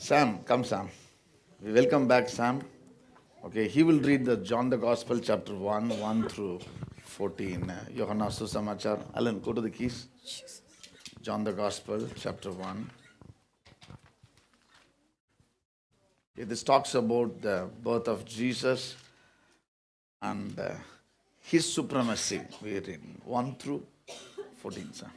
Sam, come Sam. We welcome back Sam. Okay, he will read the John the Gospel chapter 1, 1 through 14. Yohana Susamachar. Alan, go to the keys. John the Gospel chapter 1. Okay, this talks about the birth of Jesus and his supremacy. We read 1 through 14, Sam.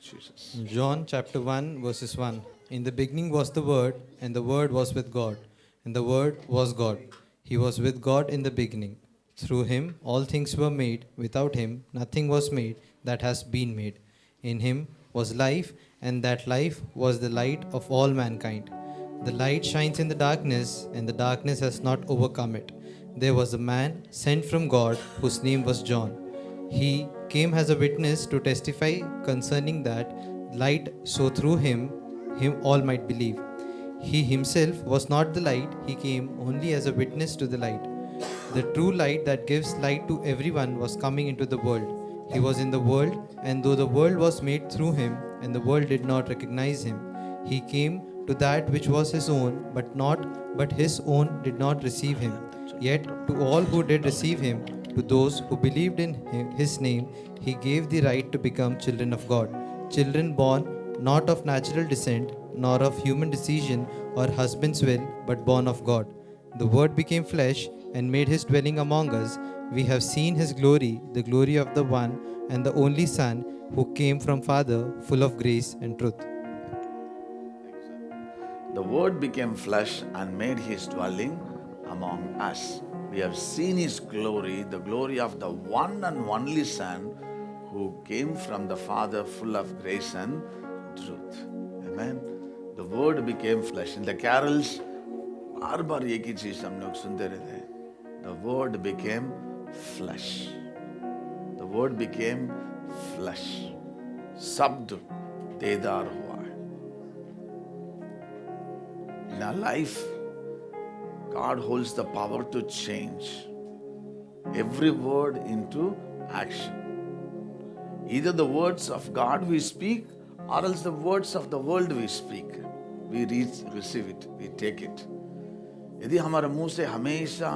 Jesus. John chapter 1 verses 1. In the beginning was the Word, and the Word was with God, and the Word was God. He was with God in the beginning. Through him all things were made. Without him nothing was made that has been made. In him was life, and that life was the light of all mankind. The light shines in the darkness, and the darkness has not overcome it. There was a man sent from God whose name was John. He came as a witness to testify concerning that light, so through him all might believe. He himself was not the light, he came only as a witness to the light. The true light that gives light to everyone was coming into the world. He was in the world, and though the world was made through him, and the world did not recognize him, he came to that which was his own, but his own did not receive him. Yet to all who did receive him, to those who believed in his name, he gave the right to become children of God. Children born not of natural descent, nor of human decision or husband's will, but born of God. The Word became flesh and made his dwelling among us. We have seen his glory, the glory of the one and the only Son, who came from Father, full of grace and truth. The Word became flesh and made his dwelling among us. We have seen his glory, the glory of the one and only Son who came from the Father, full of grace and truth. Amen. The Word became flesh. In the carols, बार बार एक ही चीज हम लोग सुनते रहते हैं. The Word became flesh. The Word became flesh. शब्द देदार हुआ है. In our life, God holds the power to change every word into action. Either the words of God we speak, or else the words of the world we speak. We receive it, we take it. यदि हमारे मुंह से हमेशा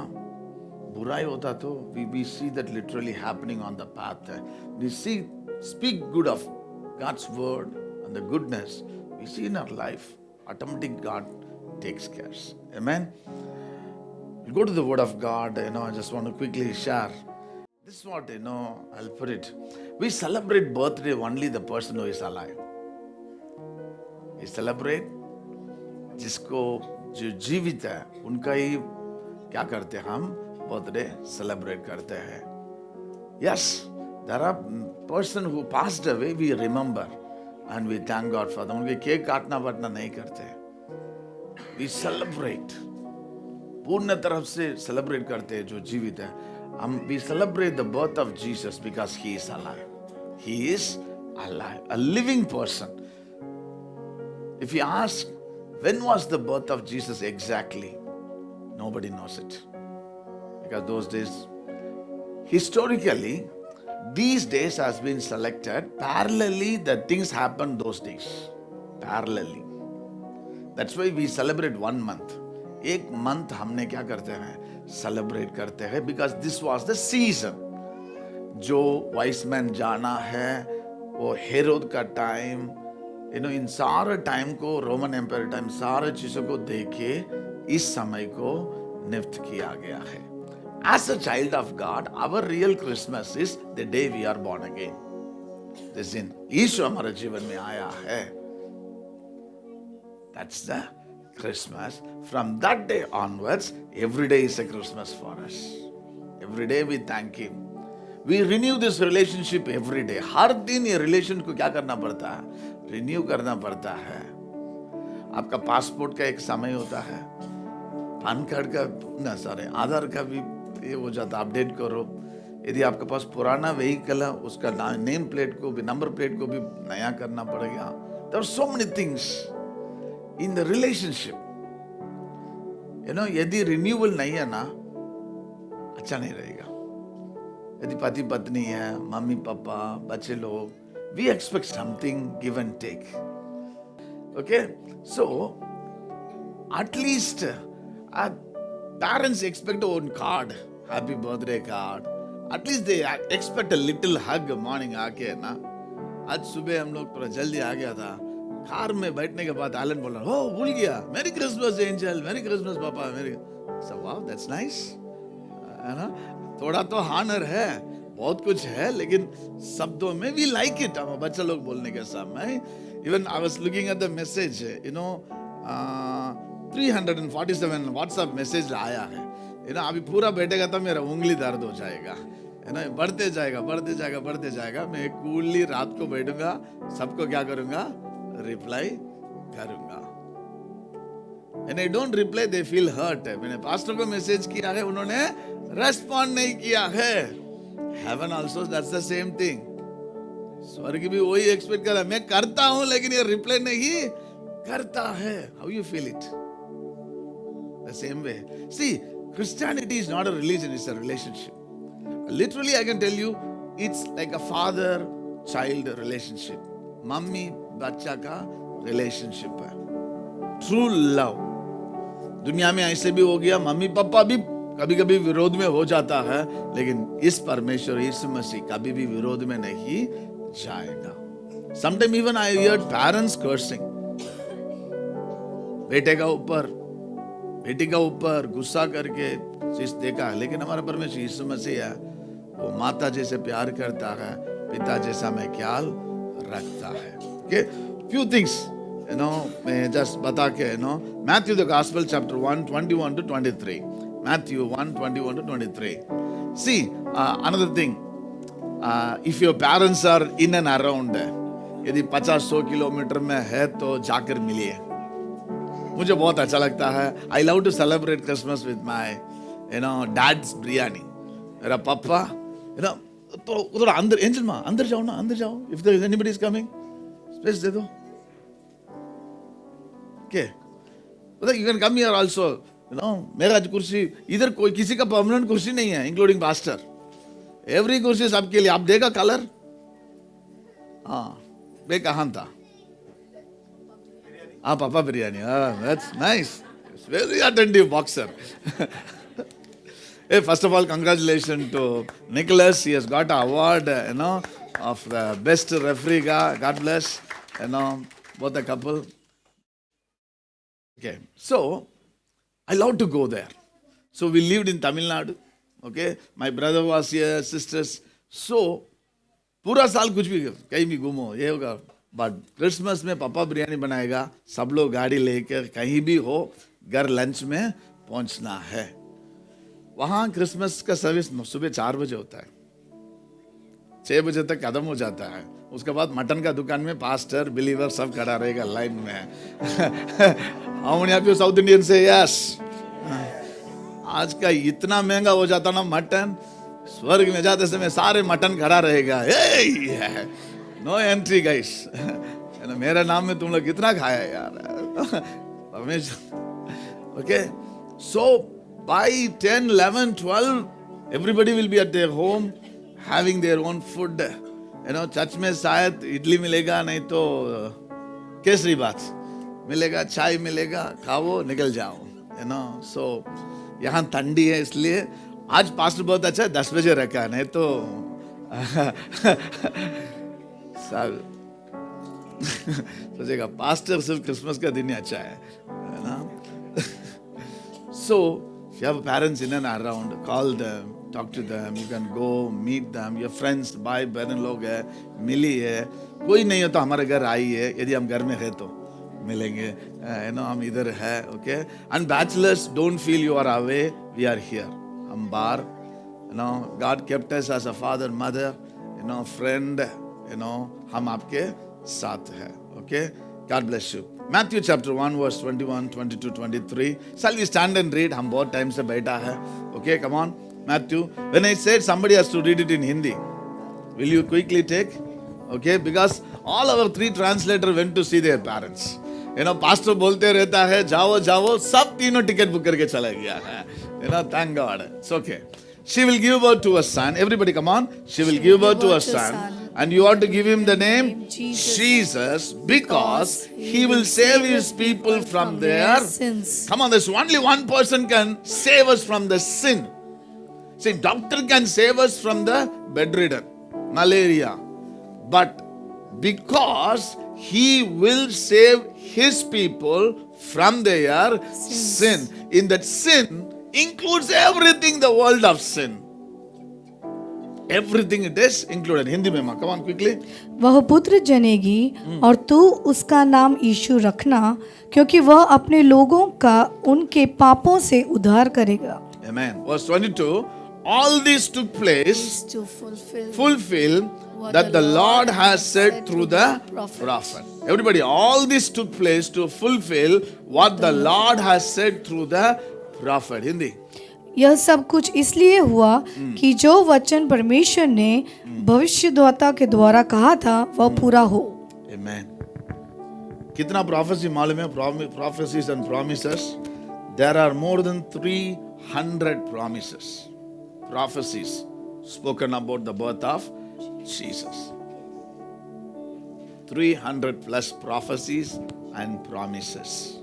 बुराई होता तो we see that literally happening on the path. We speak good of God's word and the goodness we see in our life. Automatic God takes care. Amen. We'll go to the word of God. I just want to quickly share. This is what, I'll put it. We celebrate birthday only the person who is alive. We celebrate जिसको जो जीवित है उनका ही क्या करते हैं हम birthday celebrate करते हैं. Yes, there are person who passed away we remember and we thank God for them. उनके केक काटना वाटना नहीं करते. We celebrate. पूर्ण तरफ से सेलिब्रेट करते हैं जो जीवित है. We celebrate the birth of Jesus because he is alive. He is alive, a living person. If you ask, when was the birth of Jesus exactly? Nobody knows it. Because those days, historically, these days has been selected parallelly, the things happened those days. Parallelly. That's why we celebrate 1 month. एक month हमने क्या करते हैं? Celebrate करते हैं because this was the season. जो wise man जाना है, वो हेरोद का टाइम, इन सारे टाइम को रोमन एम्पायर टाइम सारे चीजों को देखे इस समय को नियुक्त किया गया है. As a child of God, our real Christmas is the day we are born again. जिस दिन यीशु हमारे जीवन में आया है, that's the Christmas. From that day onwards, every day is a Christmas for us. Every day we thank him. We renew this relationship every day. हर दिन ये relation को क्या करना पड़ता है? रिन्यू करना पड़ता है. आपका पासपोर्ट का एक समय होता है, पैन कार्ड का आधार का भी ये हो जाता, अपडेट करो. यदि आपके पास पुराना व्हीकल है उसका नेम प्लेट को भी, नंबर प्लेट को भी नया करना पड़ेगा. There are so many things in the relationship. यदि रिन्यूअल नहीं है ना, अच्छा नहीं रहेगा. यदि पति पत्नी है, मम्मी पापा, बच्चे लोग, we expect something give and take. Okay, so At least parents expect one card, happy birthday card. At least they expect a little hug morning आके ना. आज सुबह हम लोग थोड़ा जल्दी आ गया था. कार में बैठने के बाद एलन बोल रहा, हो भूल गया, मेरी क्रिसमस एंजल, मेरी क्रिसमस पापा, मेरी. So wow, that's nice. है ना? थोड़ा तो हानर है, बहुत कुछ है, लेकिन शब्दों में we like it. हम बच्चा लोग बोलने के सामने. Even I was looking at the message, 347 WhatsApp message आया है. अभी पूरा बैठेगा तो मेरा उंगली दर्द हो जाएगा. बढ़ते जाएगा बढ़ते जाएगा बढ़ते जाएगा. मैं कूलली रात को बैठूंगा, सबको क्या करूंगा, रिप्लाई करूंगा. And I don't reply, they feel hurt. मैंने पास्टर को मैसेज किया है, उन्होंने रेस्पॉन्ड नहीं किया है. Heaven also that's the same thing. स्वर्ग भी वही एक्सपेक्ट कर रहा है, मैं करता हूं लेकिन ये रिप्लाई नहीं करता है. How you feel it? The same way. See, Christianity is not a religion, it's a relationship. Literally I can tell you, it's like a father-child relationship. Mummy बच्चा का रिलेशनशिप है. True love. दुनिया में ऐसे भी हो गया, मम्मी पापा भी कभी कभी विरोध में हो जाता है, लेकिन इस परमेश्वर यीशु मसीह कभी भी विरोध में नहीं जाएगा. Sometimes even I heard parents cursing. बेटे का ऊपर बेटी का ऊपर गुस्सा करके चीज देखा है, लेकिन हमारा परमेश्वर यीशु मसीह है, वो माता जैसे प्यार करता है, पिता जैसा में ख्याल रखता है. Okay, few things मैं just बता के Matthew the Gospel chapter 1 21 to 23. Matthew 1 21 to 23. See, another thing, if your parents are in and around, यदि 50-100 किलोमीटर में है तो जाकर मिलिए. मुझे बहुत अच्छा लगता है. I love to celebrate Christmas with my dad's biryani. मेरा पापा तो उधर अंदर, एंजल माँ अंदर जाओ ना, अंदर जाओ. If there is anybody is coming, space दे दो. Okay, you can come here also. मेरा कुर्सी इधर कोई किसी का परमानेंट कुर्सी नहीं है, इंक्लूडिंग पास्टर. एवरी कुर्सी सबके लिए. आप देखा कलर? हाँ, वे कहाँ था? हाँ, पापा biryani. That's nice. It's very attentive boxer. Hey, first of all, congratulations to Nicholas. He has got an award, of the best referee guy. God bless, both the couple. Okay, so I love to go there. So we lived in Tamil Nadu. Okay, my brother was here, sisters. So पूरा साल कुछ भी कहीं भी घूमो, ये होगा. But Christmas में पापा बिरयानी बनाएगा, सब लोग गाड़ी लेकर कहीं भी हो, घर लंच में पहुंचना है. वहाँ क्रिसमस का सर्विस सुबह 4 बजे होता है, 6 बजे तक खत्म हो जाता है. उसके बाद मटन का दुकान में पास्टर बिलीवर सब खड़ा रहेगा लाइन में. How many of you South Indians say yes? आज का इतना महंगा हो जाता ना मटन, स्वर्ग में जाते समय सारे मटन खड़ा रहेगा. No entry guys. मेरा नाम में तुम लोग कितना खाया यार. Okay, so by 10, 11, 12 everybody will be at their home having their own food. Church में शायद इडली मिलेगा, नहीं तो केसरी बात मिलेगा, चाय मिलेगा, खाओ निकल जाओ. सो यहाँ ठंडी है, इसलिए आज पास्टर बहुत अच्छा है 10 बजे रखा है, नहीं तो सोचेगा पास्टर सिर्फ क्रिसमस का दिन ही अच्छा है ना. So if you have parents in and around, call them, talk to them, you can go meet them, your friends, भाई बहन लोग है, मिली है. कोई नहीं हो तो हमारे घर आई है, यदि हम घर में है तो मिलेंगे. हम इधर है. Okay, and bachelors, don't feel you are away, we are here. हम बाहर, God kept us as a father, mother, friend, हम आपके साथ है. Okay, God bless you. Matthew chapter 1 verse 21, 22, 23. Shall we stand and read? हम बहुत time से बैठा है. Okay, come on. Matthew. When I said somebody has to read it in Hindi, will you quickly take? Okay, because all our 3 translators went to see their parents. Pastor बोलते रहता है जाओ जाओ, सब तीनों टिकट बुक करके चला गया है. Thank God. It's okay. She will give birth to a son. Everybody come on. She will give birth to a son. And you ought to give him the name Jesus. Jesus, because he will save his people from their sins. Come on, there's only one person can save us from the sin. See, doctor can save us from the bedridden, malaria. But because he will save his people from their sin. In that sin includes everything the world of sin. Everything it is included. Hindi mein ma, come on quickly. वह पुत्र जनेगी और तू उसका नाम यीशु रखना, क्योंकि वह अपने लोगों का उनके पापों से उद्धार करेगा. Amen. Verse 22. All this took place To fulfill that the Lord has said through the prophet. Everybody, all this took place to fulfill what the Lord has said through the prophet. Hindi. यह सब कुछ इसलिए हुआ कि जो वचन परमेश्वर ने भविष्यद्वक्ता के द्वारा कहा था वह पूरा हो. Amen. कितना prophecy मालूम है? Prophecies and promises. There are more than 300 promises, prophecies spoken about the birth of Jesus. 300 plus prophecies and promises,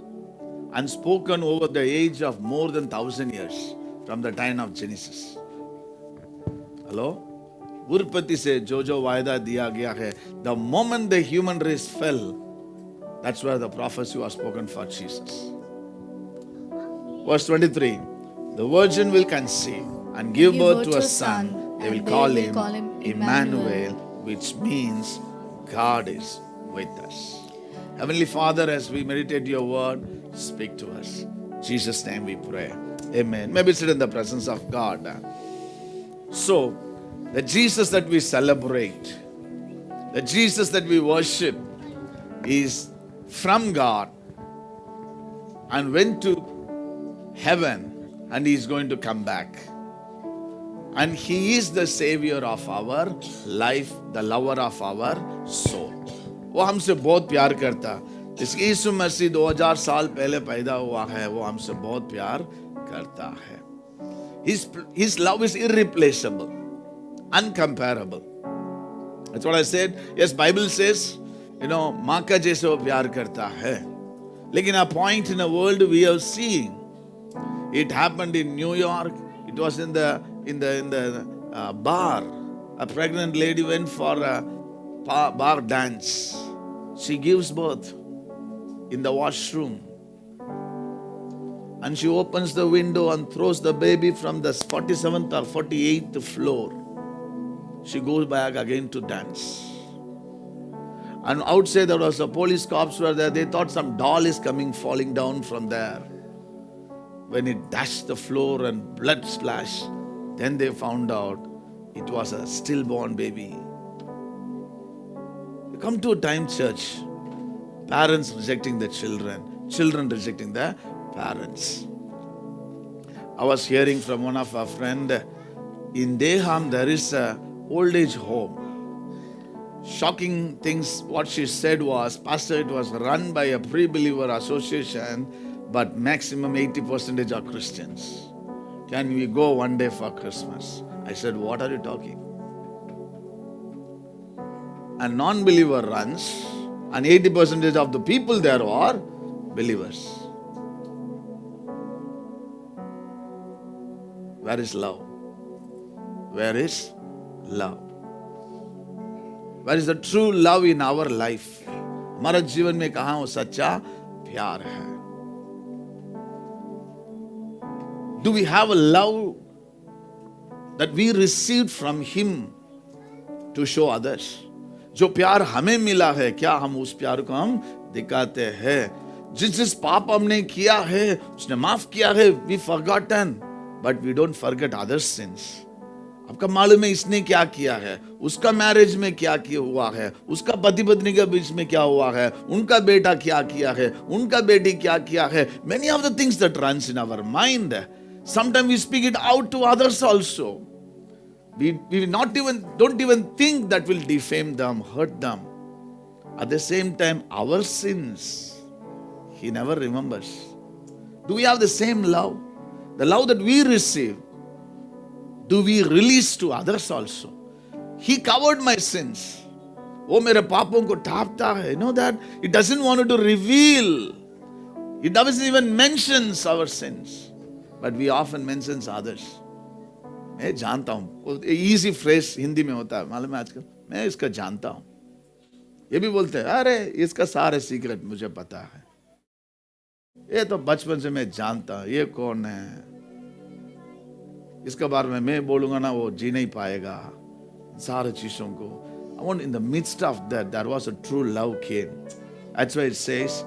and spoken over the age of more than 1,000 years from the time of Genesis. Hello? उत्पत्ति से जो वायदा दिया गया है, the moment the human race fell, that's where the prophecy was spoken for Jesus. Verse 23, the virgin will conceive and give birth to a son. They will call him Emmanuel, which means God is with us. Heavenly Father, as we meditate your word, speak to us. In Jesus' name we pray. Amen. Maybe sit in the presence of God. So, the Jesus that we celebrate, the Jesus that we worship, is from God and went to heaven, and he is going to come back. And he is the savior of our life, the lover of our soul. वो हमसे बहुत प्यार करता. इस यीशु मसीह 2000 साल पहले पैदा हुआ है, वो हमसे बहुत प्यार करता है. His love is irreplaceable, uncomparable. That's what I said. Yes, Bible says, माँ का जैसे वो प्यार करता है. लेकिन a point in a world we are seeing. It happened in New York. It was in the bar. A pregnant lady went for a bar dance. She gives birth in the washroom. And she opens the window and throws the baby from the 47th or 48th floor. She goes back again to dance. And outside there was a police cops were there. They thought some doll is falling down from there. When it dashed the floor and blood splashed, then they found out it was a stillborn baby. You come to a time, church, parents rejecting the children, children rejecting the parents. I was hearing from one of our friends, in Deham there is a old age home. Shocking things, what she said was, Pastor, it was run by a pre-believer association, but maximum 80% are Christians. Can we go one day for Christmas? I said, what are you talking? A non-believer runs, and 80% of the people there are believers. Where is love? Where is love? Where is the true love in our life? हमारा जीवन में कहाँ वो सच्चा प्यार है? Do we have a love that we received from Him to show others? जो प्यार हमें मिला है, क्या हम उस प्यार को हम दिखाते हैं? जिस पाप हमने किया है, उसने माफ किया है. We forgotten, but we don't forget others' sins. आपका मालूम है इसने क्या किया है, उसका मैरिज में क्या किया हुआ है, उसका पति पत्नी के बीच में क्या हुआ है, उनका बेटा क्या किया है, उनका बेटी क्या किया है. Many of the things that runs in our mind, sometimes we speak it out to others also. We don't even think that will defame them, hurt them. At the same time, our sins, He never remembers. Do we have the same love? The love that we receive, do we release to others also? He covered my sins. वो मेरे पापों को ढांपता है. You know that? It doesn't want to reveal. It doesn't even mentions our sins. But we often mentions others. मैं जानता हूँ. Easy phrase Hindi में होता है. मालूम है आजकल? मैं इसका जानता हूँ. ये भी बोलते हैं, अरे इसका सारे सीक्रेट मुझे पता है. ये तो बचपन से मैं जानता हूँ. ये कौन है? इसके बारे में मैं बोलूंगा ना वो जी नहीं पाएगा. सारे चीजों को. I want in the midst of that, there was a true love came. That's why it says,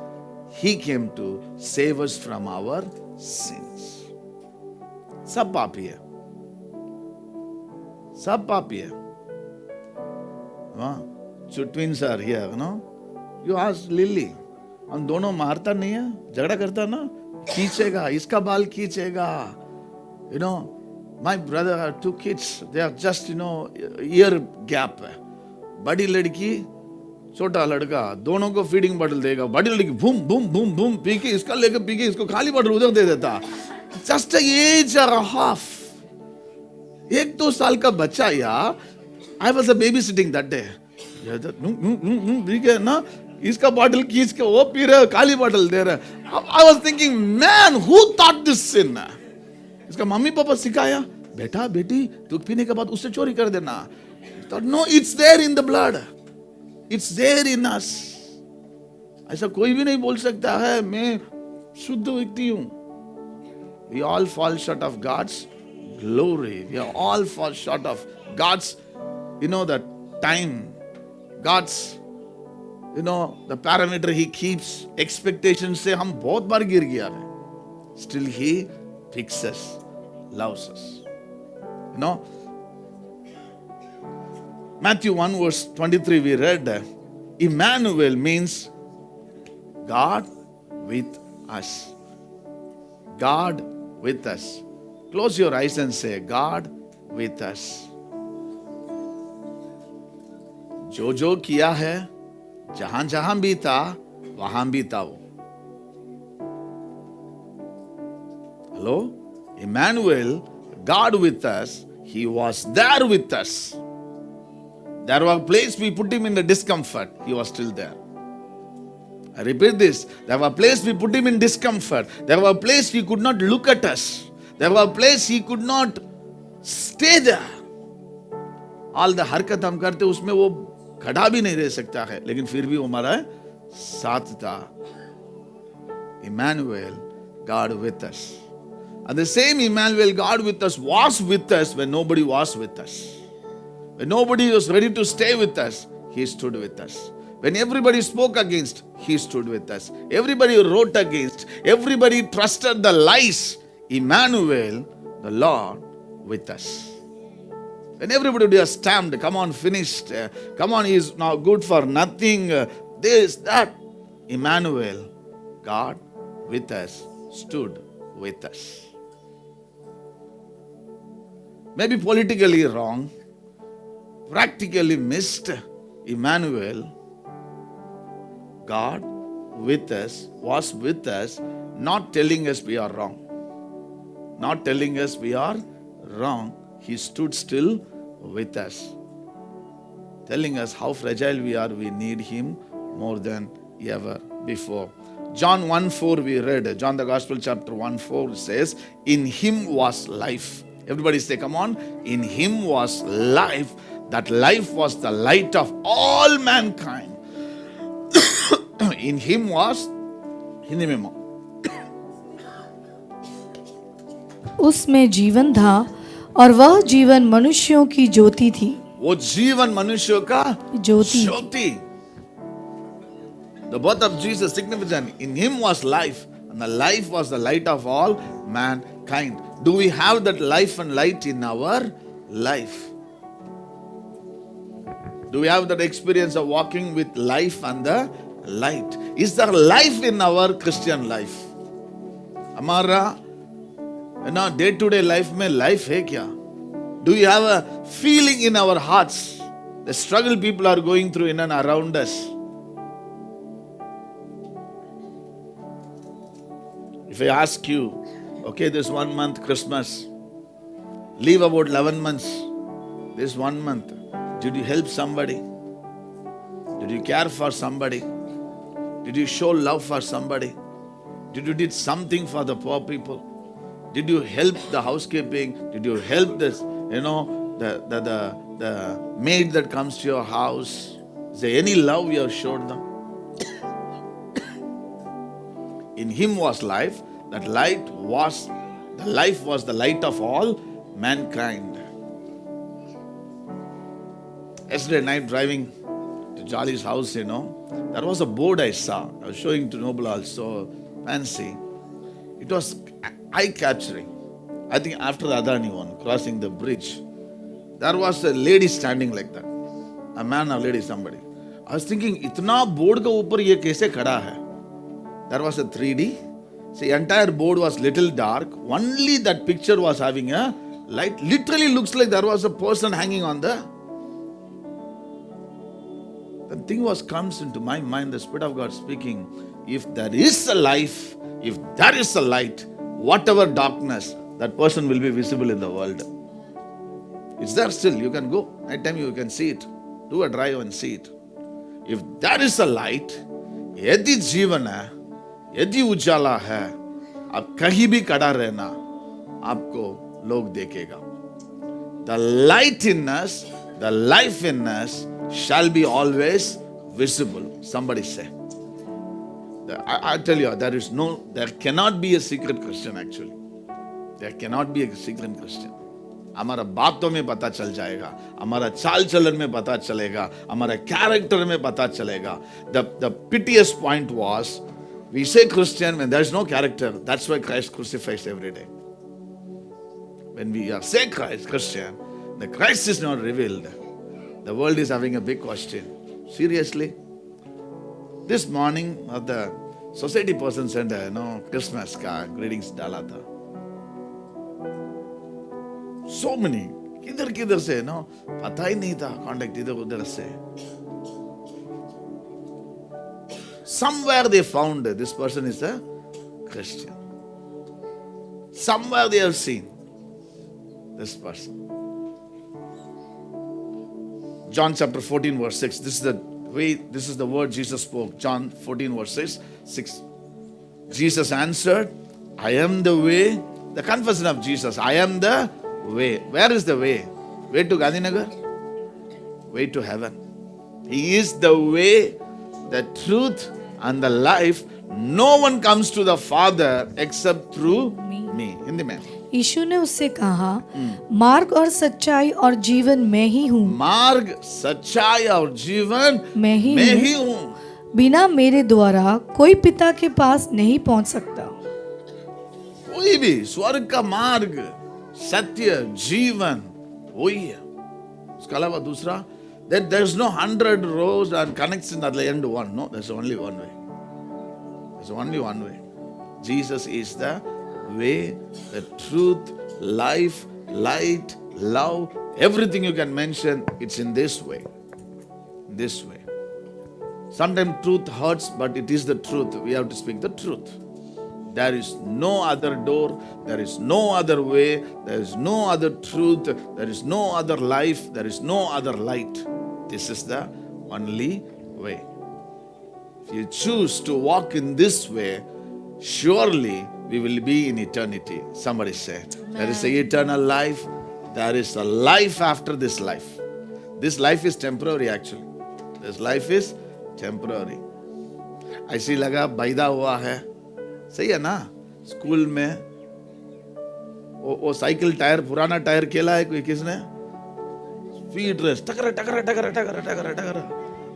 He came to save us from our sins. सब पापी है. सब पापी है. So twins are here, you know. You ask Lily. हम दोनों मारता नहीं है, झगड़ा करता ना, खींचेगा, इसका बाल खींचेगा. You know, my brother had 2 kids. They are just, you know, year gap है. बड़ी लड़की छोटा लड़का दोनों को फीडिंग बॉटल देगा. बड़ी लड़की boom boom boom boom P के इसका लेकर पी के इसको खाली बॉटल उधर दे देता. जस्ट एज और हाफ. 1-2 साल का बच्चा यार. I was a baby sitting that day. P के ना इसका बॉटल खींच के वो पी रहे, खाली बॉटल दे रहे. I was thinking man who thought this sin. इसका मम्मी पापा सिखाया, बेटा बेटी तू पीने के बाद उससे चोरी कर देना. No, it's there in the blood. It's there in us. ऐसा कोई भी नहीं बोल सकता है मैं शुद्ध व्यक्ति हूं. We all fall short of God's glory. We all fall short of God's, you know, the time. God's, you know, the parameter He keeps. Expectations से हम बहुत बार गिर गया है. Still He picks us, loves us. You know, Matthew 1 verse 23 we read, Emmanuel means God with us. God with us. Close your eyes and say, God with us. जो जो किया है, जहां जहां भी था, वहां भी था वो. Hello? Emmanuel, God with us, He was there with us. There was a place we put Him in the discomfort, He was still there. I repeat this. There was a place we put Him in discomfort. There was a place He could not look at us. There was a place He could not stay there. All the हरकत हम करते उसमें वो खड़ा भी नहीं रह सकता है, लेकिन फिर भी वो हमारा साथ था. Emmanuel, God with us. And the same Emmanuel, God with us, was with us when nobody was with us. When nobody was ready to stay with us, He stood with us. When everybody spoke against, He stood with us. Everybody wrote against, everybody trusted the lies. Emmanuel, the Lord with us. When everybody was stamped, come on, finished, come on, He is now good for nothing, this, that. Emmanuel, God with us, stood with us. Maybe politically wrong, practically missed. Emmanuel, God with us, was with us, not telling us we are wrong. Not telling us we are wrong. He stood still with us, telling us how fragile we are. We need Him more than ever before. John 1:4 we read. John the Gospel chapter 1:4 says, in Him was life. Everybody say, come on. In Him was life. That life was the light of all mankind. In Him was, Hindi में माँ, उसमें जीवन था और वह जीवन मनुष्यों की ज्योति थी. वो जीवन मनुष्यों का ज्योति. ज्योति. The birth of Jesus significant. In Him was life, and the life was the light of all mankind. Do we have that life and light in our life? Do we have that experience of walking with life and the light? Is there life in our Christian life? हमारा ना day to day life में life है क्या? Do you have a feeling in our hearts? The struggle people are going through in and around us. If I ask you, okay, this 1 month Christmas, leave about 11 months, this 1 month, did you help somebody? Did you care for somebody? Did you show love for somebody? Did you did something for the poor people? Did you help the housekeeping? Did you help this, the maid that comes to your house? Is there any love you have showed them? In him was life. That life was the light of all mankind. Yesterday night driving to Jolly's house, there was a board I saw. I was showing to Noble also, fancy. It was eye-catching. I think after the Adani one, crossing the bridge, there was a lady standing like that. A man or lady, somebody. I was thinking, itna board ka upar ye kaise khada hai? There was a 3D. See, entire board was little dark. Only that picture was having a light. Literally looks like there was a person hanging on the... The thing comes into my mind, the Spirit of God speaking, if there is a life, if there is a light, whatever darkness, that person will be visible in the world. It's there still. You can go. Night time you can see it. Do a drive and see it. If there is a light, यदि जीवन है, यदि उजाला है, आप कहीं भी खड़ा रहना, आपको लोग देखेगा. The light in us, the life in us shall be always visible. Somebody say. I tell you, there cannot be a secret Christian actually. There cannot be a secret Christian. हमारा बातों में पता चल जाएगा, हमारा चाल चलन में पता चलेगा, हमारा character में पता चलेगा. The piteous point was, we say Christian when there is no character. That's why Christ crucifies every day. When we say Christian, the Christ is not revealed. The world is having a big question. Seriously? This morning, the society person sent Christmas card, greetings डाला था. So many. किधर से पता ही नहीं था contact इधर उधर से. Somewhere they found this person is a Christian. Somewhere they have seen this person. John chapter 14 verse 6. This is the word Jesus spoke. John 14 verse 6. Jesus answered, I am the way. The confession of Jesus. I am the way. Where is the way? Way to Gandhinagar? Way to heaven. He is the way, the truth and the life. No one comes to the Father except through me. Hindi mein. यीशु ने उससे कहा, मार्ग और सच्चाई और जीवन मैं ही हूँ. मार्ग, सच्चाई और जीवन मैं ही हूँ. बिना मेरे द्वारा कोई पिता के पास नहीं पहुँच सकता. कोई भी स्वर्ग का मार्ग, सत्य, जीवन वही है. उसके अलावा दूसरा, that there's no 100 rows and connection at the end one. No, there's only one way. There's only one way. Jesus is the way, the truth, life, light, love, everything you can mention, it's in this way. This way. Sometimes truth hurts, but it is the truth. We have to speak the truth. There is no other door, there is no other way, there is no other truth, there is no other life, there is no other light. This is the only way. If you choose to walk in this way, surely we will be in eternity. Somebody say, there is an eternal life, there is a life after this life. This life is temporary actually. This life is temporary. ऐसी लगा बैदा हुआ है. सही है ना? School में वो cycle tyre, पुराना टायर खेला है कोई किसने? स्पीड रेस, टकरा टकरा टकरा टकरा टकरा टकरा.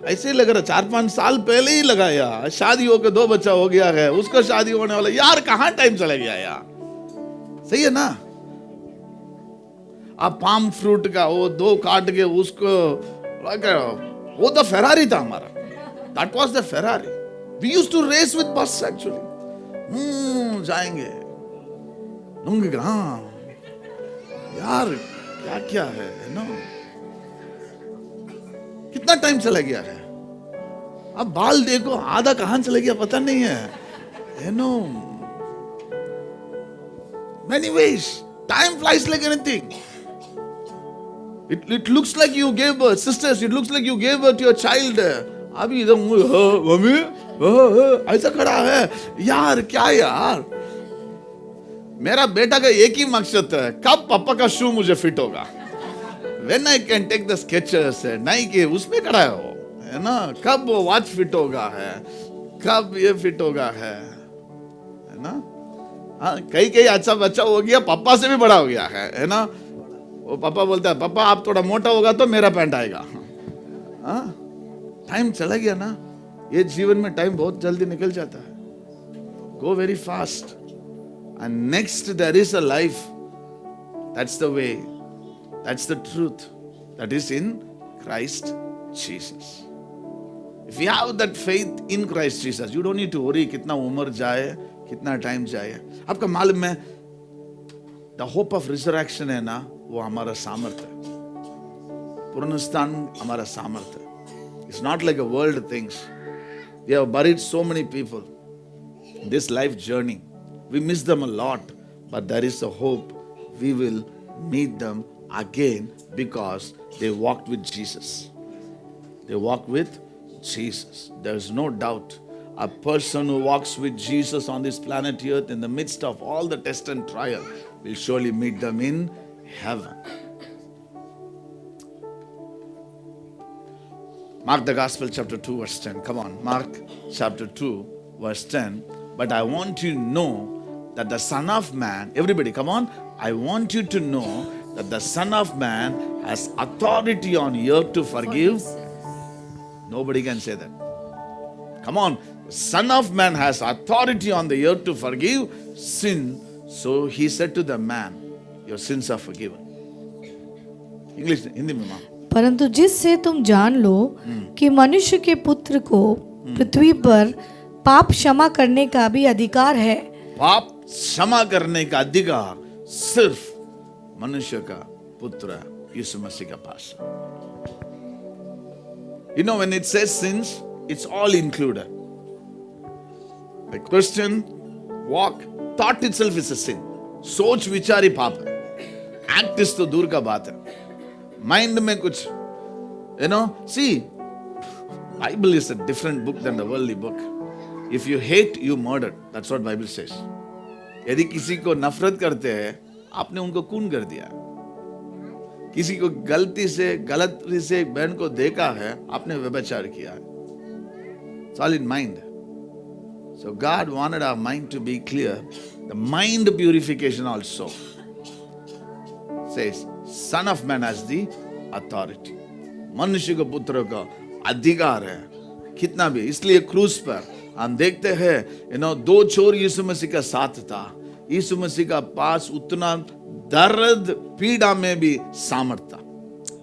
ऐसे ही लग रहा 4-5 साल पहले ही लगाया. शादी होकर 2 बच्चा हो गया है, उसका शादी होने वाला. यार कहाँ टाइम चला गया यार? सही है ना? आप पाम फ्रूट का वो 2 काट के उसको, वो तो फेरारी था हमारा. That was the Ferrari. We used to race with bus actually. जाएंगे. लूंगी हाँ. यार क्या है, कितना टाइम चला गया है. अब बाल देखो, आधा कहां चला गया पता नहीं है. Many ways. Time flies like anything. It looks like you gave birth, sisters, it looks like you gave birth to your child अभी इधर मम्मी ऐसा खड़ा है यार, क्या यार। मेरा बेटा का एक ही मकसद है, कब पापा का शू मुझे फिट होगा, when I can take the Skechers, नहीं कि उसमें खड़ा है ना, कब वो वॉच फिट होगा है, कब ये फिट होगा है ना। हाँ, कई अच्छा बच्चा हो गया, पापा से भी बड़ा हो गया है ना। वो पापा बोलता है, पापा आप थोड़ा मोटा होगा तो मेरा पैंट आएगा। हाँ, टाइम चला गया ना। ये जीवन में टाइम बहुत जल्दी निकल जाता है, go very fast. And next there is a life, that's the way, that's the truth, that is in Christ Jesus. If you have that faith in Christ Jesus, you don't need to worry कितना उम्र जाए, कितना time जाए। आपका मालूम है, the hope of resurrection है ना, वो हमारा सामर्थ्य है। पुनरुत्थान हमारा सामर्थ्य है। It's not like a world things. We have buried so many people in this life journey. We miss them a lot, but there is a hope we will meet them again because they walked with Jesus. They walked with Jesus. There is no doubt. A person who walks with Jesus on this planet Earth in the midst of all the test and trial will surely meet them in heaven. Mark the Gospel chapter 2 verse 10. Come on, Mark chapter 2 verse 10. But I want you to know that the Son of Man, everybody come on, I want you to know that the Son of Man has authority on earth to forgive. Nobody can say that. Come on, the Son of Man has authority on the earth to forgive sin. So he said to the man, your sins are forgiven. English, Hindi में माँ। परंतु जिससे तुम जान लो कि मनुष्य के पुत्र को पृथ्वी पर पाप क्षमा करने का भी अधिकार है। पाप क्षमा करने का अधिकार सिर्फ मनुष्य का पुत्र यीशु मसीह के पास। You know, when it says sins, it's all included. A Christian walk, thought itself is a sin. सोच विचार ही पाप है। Acts तो दूर का बात है। Mind में कुछ, you know, see, Bible is a different book than the worldly book. If you hate, you murder. That's what Bible says. यदि किसी को नफरत करते हैं, आपने उनको खून कर दिया। किसी को गलती से एक बहन को देखा है, आपने व्यभिचार किया है। It's all in mind. So God wanted our mind to be clear. The mind purification also says, Son of Man has the authority. मनुष्य के पुत्र का अधिकार है, कितना भी। इसलिए क्रूस पर हम देखते हैं, दो चोर यीशु मसीह का साथ था। यीशु मसीह का पास उतना दर्द पीड़ा में भी सामर्थ था।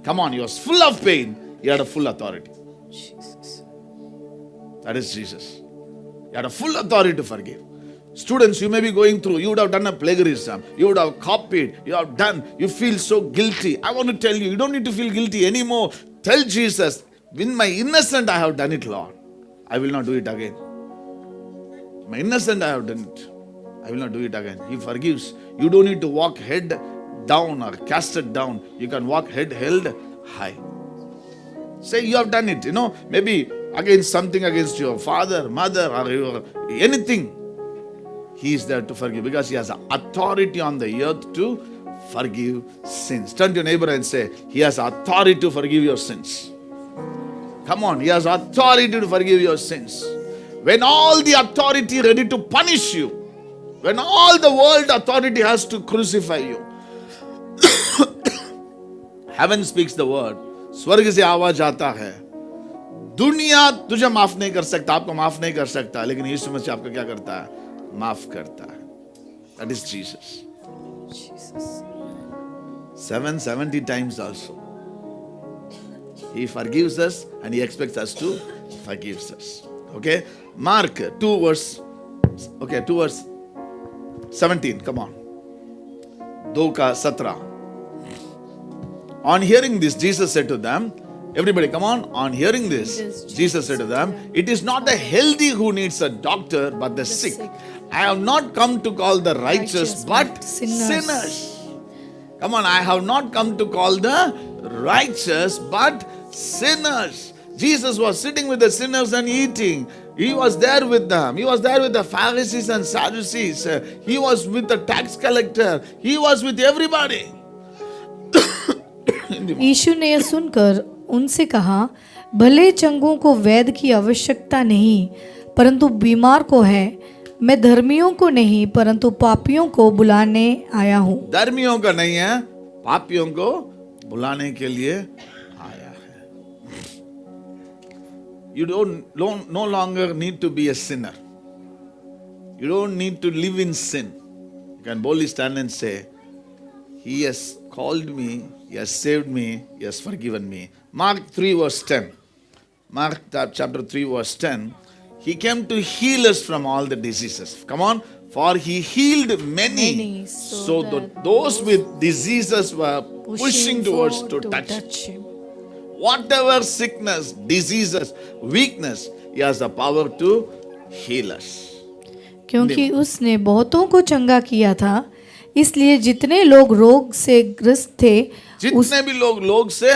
Come on, he was full of pain. He had a full authority. That is Jesus. He had a full authority to forgive. Students, you may be going through, you would have done a plagiarism, you would have copied, you feel so guilty. I want to tell you, you don't need to feel guilty anymore. Tell Jesus, in my innocent I have done it, Lord. I will not do it again. My innocent I have done it. I will not do it again. He forgives. You don't need to walk head down or cast it down. You can walk head held high. Say you have done it, maybe against something against your father, mother, or anything. He is there to forgive because he has authority on the earth to forgive sins. Turn to your neighbor and say, he has authority to forgive your sins. Come on, he has authority to forgive your sins. When all the authority ready to punish you, when all the world authority has to crucify you, heaven speaks the word. स्वर्ग से आवाज आता है, दुनिया तुझे माफ नहीं कर सकता, आपको माफ नहीं कर सकता, लेकिन यीशु मसीह आपको क्या करता है? माफ करता है. That is Jesus. 770 times also. He forgives us and he expects us to forgive us. Okay? Mark 2 verse 17. Come on. 2:17. On hearing this, Jesus said to them, everybody come on. On hearing this, Jesus said to them, it is not the healthy who needs a doctor, but the sick. I have not come to call the righteous, but sinners. Come on, I have not come to call the righteous, but sinners. Jesus was sitting with the sinners and eating. He was there with them. He was there with the Pharisees and Sadducees. He was with the tax collector. He was with everybody. यीशु ने यह सुनकर उनसे कहा, भले चंगों को वैद्य की आवश्यकता नहीं, परंतु बीमार को है। मैं धर्मियों को नहीं, परंतु पापियों को बुलाने आया हूँ। धर्मियों का नहीं है, पापियों को बुलाने के लिए आया है। You don't no longer need to be a sinner. You don't need to live in sin. You can boldly stand and say, He has called me, He has saved me, He has forgiven me. Mark 3 verse 10. Mark chapter 3 verse 10. He came to heal us from all the diseases. Come on. For He healed many. So that those with diseases were pushing towards to touch. him. Whatever sickness, diseases, weakness, He has the power to heal us. क्योंकि उसने बहुतों को चंगा किया था, इसलिए जितने लोग रोग से ग्रस्त थे जितने भी लोग से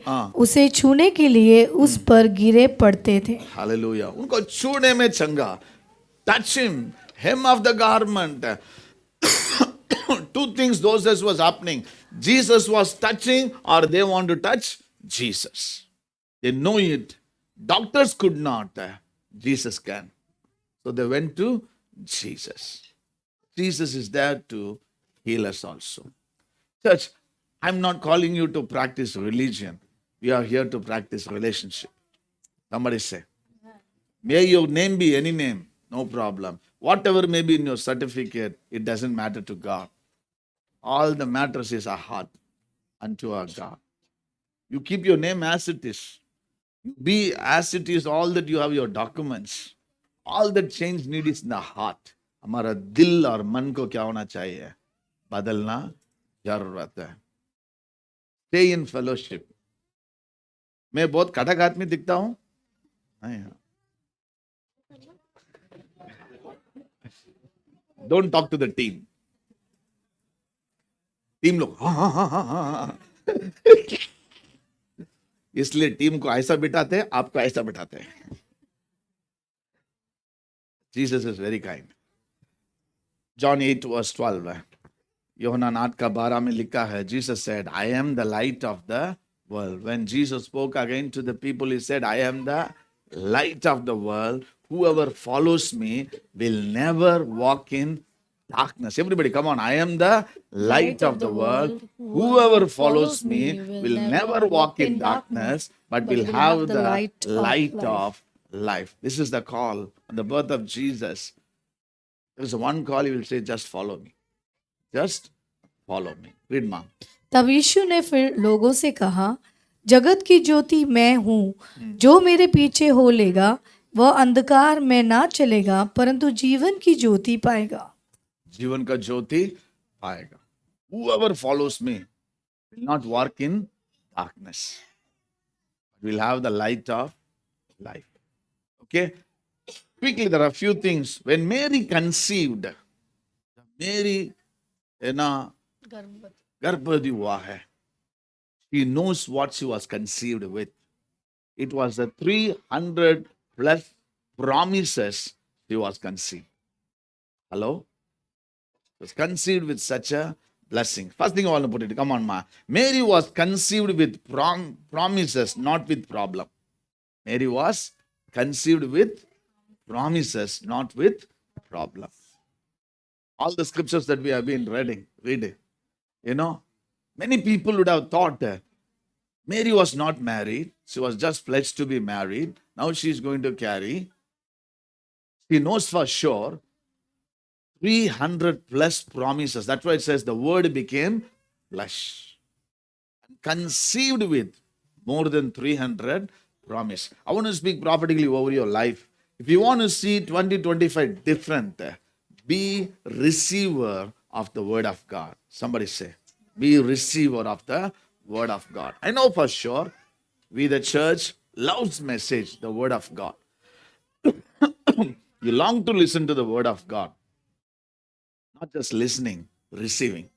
हाँ। उसे छूने के लिए उस पर गिरे पड़ते थे। हालेलुया। उनको छूने में चंगा। Touch him, hem of the garment. Two things those days was happening. Jesus was touching, or they want to touch Jesus. They know it. Doctors could not. Jesus can. So they went to Jesus. Jesus is there to heal us also. Church, I'm not calling you to practice religion. We are here to practice relationship. Somebody say, may your name be any name, no problem. Whatever may be in your certificate, it doesn't matter to God. All that matters is our heart unto our God. You keep your name as it is. You be as it is, all that you have your documents. All that change need is in the heart. हमारा दिल और मन को क्या होना चाहिए? बदलना जरूरत है. Stay in fellowship. मैं बहुत कड़क आदमी दिखता हूँ? नहीं. Don't talk to the team. Team लोग हाँ. इसलिए टीम को ऐसा बिठाते हैं, आपको ऐसा बिठाते हैं. Jesus is very kind. John 8 verse 12. यूहन्ना 8:12 में लिखा है, Jesus said, I am the light of the world. When Jesus spoke again to the people, He said, I am the light of the world. Whoever follows me will never walk in darkness. Everybody, come on. I am the light of the world. Whoever follows me will never walk in darkness, but will have the light of life. This is the call on the birth of Jesus. There is one call, He will say, just follow me. Just follow me. Read, mom. तब यीशु ने फिर लोगों से कहा, जगत की ज्योति मैं हूँ, जो मेरे पीछे हो लेगा वह अंधकार में ना चलेगा, परंतु जीवन की ज्योति पाएगा. जीवन का ज्योति पाएगा. Whoever follows me will not walk in darkness, but will have the light of life. Okay? Quickly, there are a few things. When Mary conceived, Mary, गर्भवती हुआ है. She knows what she was conceived with. It was the 300 plus promises she was conceived. Hello? She was conceived with such a blessing. First thing I want to put it, come on, ma. Mary was conceived with promises, not with problem. Mary was conceived with promises, not with problem. All the scriptures that we have been reading, many people would have thought Mary was not married. She was just pledged to be married. Now she is going to carry. She knows for sure 300 plus promises. That's why it says the word became flesh. Conceived with more than 300 promises. I want to speak prophetically over your life. If you want to see 2025 different, be receiver of the word of God. Somebody say, be receiver of the word of God. I know for sure we the church loves message, the word of God. You long to listen to the word of God. Not just listening, receiving,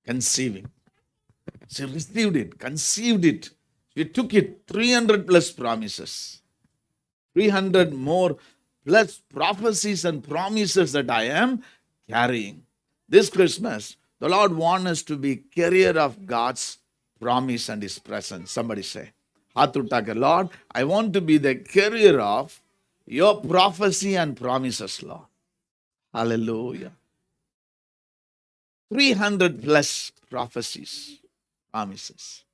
conceiving. She received it, conceived it. You took it 300 plus promises. 300 more plus prophecies and promises that I am carrying. This Christmas, the Lord wants us to be carrier of God's promise and His presence. Somebody say, Hatutaka, Lord, I want to be the carrier of your prophecy and promises, Lord. Hallelujah. 300 plus prophecies, promises.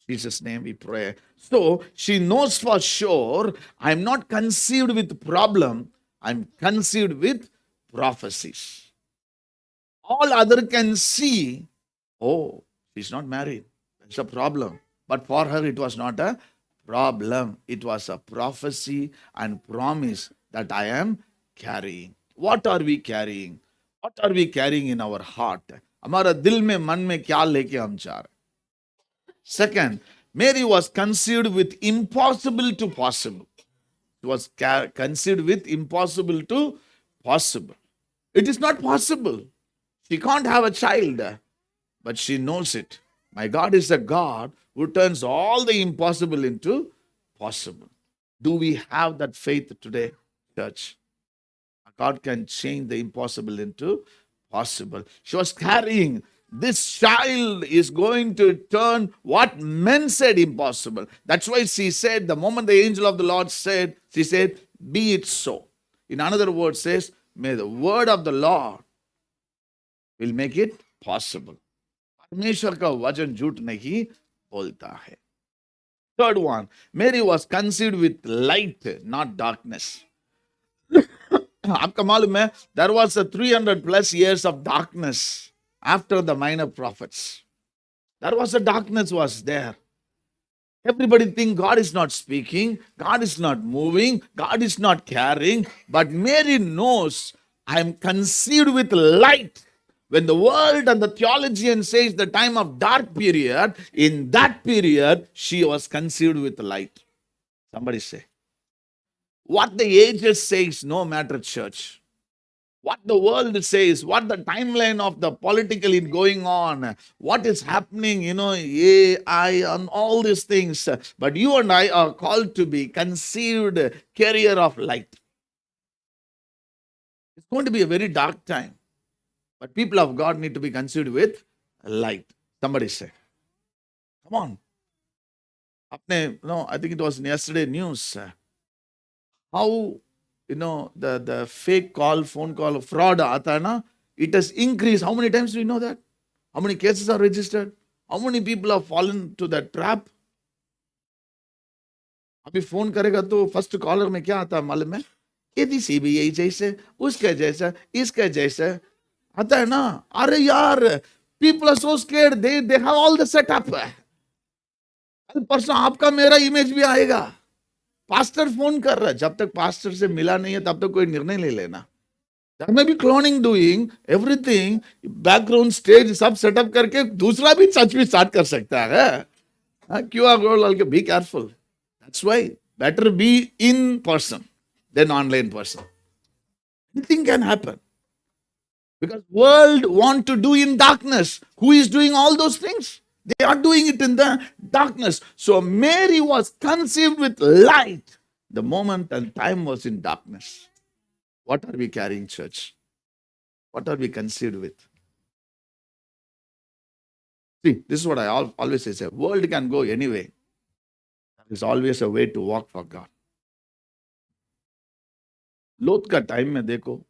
In Jesus' name we pray. So she knows for sure, I'm not conceived with problem, I'm conceived with prophecies. All other can see, oh, she's not married. That's a problem. But for her, it was not a problem. It was a prophecy and promise that I am carrying. What are we carrying? What are we carrying in our heart? हमारा दिल में मन में क्या लेके हम जा रहे? Second, Mary was conceived with impossible to possible. She was conceived with impossible to possible. It is not possible. She can't have a child, but she knows it. My God is a God who turns all the impossible into possible. Do we have that faith today, church? God can change the impossible into possible. She was carrying this child is going to turn what men said impossible. That's why she said, the moment the angel of the Lord said, she said, be it so. In another word says, may the word of the Lord will make it possible. परमेश्वर का वचन झूठ नहीं बोलता है. Third one, Mary was conceived with light, not darkness. आपका मालूम है, there was a 300 plus years of darkness after the minor prophets. There was a darkness was there. Everybody think God is not speaking, God is not moving, God is not caring. But Mary knows I am conceived with light. When the world and the theologian says the time of dark period, in that period, she was conceived with light. Somebody say. What the ages says, no matter, church. What the world says, what the timeline of the political is going on, what is happening, AI and all these things. But you and I are called to be conceived carrier of light. It's going to be a very dark time. But people of God need to be conceived with light. Somebody say. Come on. I think it was in yesterday news. How, the fake call, phone call, fraud, it has increased. How many times do you know that? How many cases are registered? How many people have fallen to that trap? अभी phone करेगा तो first caller में क्या आता है मालूम है? यदि सीबीआई जैसे, उसके जैसा, इसके जैसा आता है ना. अरे यार, people are so scared. They have all the setup. परसों आपका मेरा इमेज भी आएगा. पास्टर फोन कर रहा है. जब तक पास्टर से मिला नहीं है तब तक कोई निर्णय ले लेना. There may be cloning doing everything, background stage सब सेटअप करके दूसरा भी सच भी स्टार्ट कर सकता है. QR कोड डाल के be careful. That's why better be in person than online person. Anything can happen. Because world want to do in darkness. Who is doing all those things? They are doing it in the darkness. So Mary was conceived with light. The moment and time was in darkness. What are we carrying, church? What are we conceived with? See, this is what I always say. World can go anyway. There is always a way to walk for God. Lot ka time mein dekho,